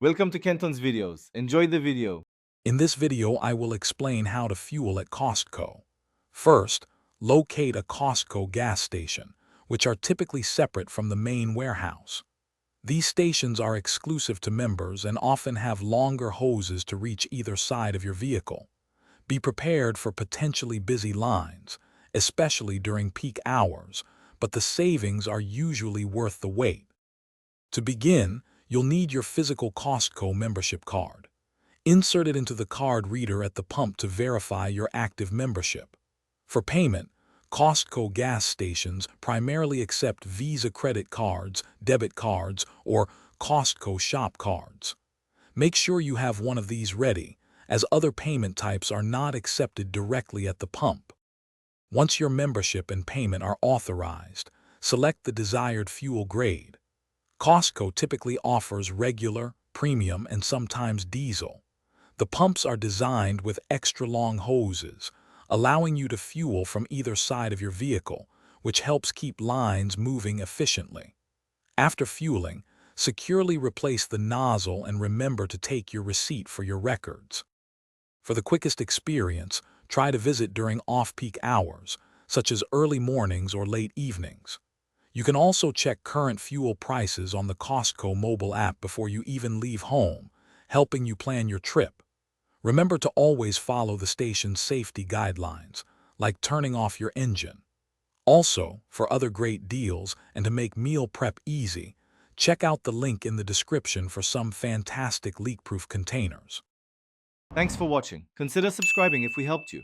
Welcome to Kenton's videos. Enjoy the video. In this video, I will explain how to fuel at Costco. First, locate a Costco gas station, which are typically separate from the main warehouse. These stations are exclusive to members and often have longer hoses to reach either side of your vehicle. Be prepared for potentially busy lines, especially during peak hours, but the savings are usually worth the wait. To begin, you'll need your physical Costco membership card. Insert it into the card reader at the pump to verify your active membership. For payment, Costco gas stations primarily accept Visa credit cards, debit cards, or Costco shop cards. Make sure you have one of these ready, as other payment types are not accepted directly at the pump. Once your membership and payment are authorized, select the desired fuel grade. Costco typically offers regular, premium, and sometimes diesel. The pumps are designed with extra-long hoses, allowing you to fuel from either side of your vehicle, which helps keep lines moving efficiently. After fueling, securely replace the nozzle and remember to take your receipt for your records. For the quickest experience, try to visit during off-peak hours, such as early mornings or late evenings. You can also check current fuel prices on the Costco mobile app before you even leave home, helping you plan your trip. Remember to always follow the station's safety guidelines, like turning off your engine. Also, for other great deals and to make meal prep easy, check out the link in the description for some fantastic leak-proof containers. Thanks for watching. Consider subscribing if we helped you.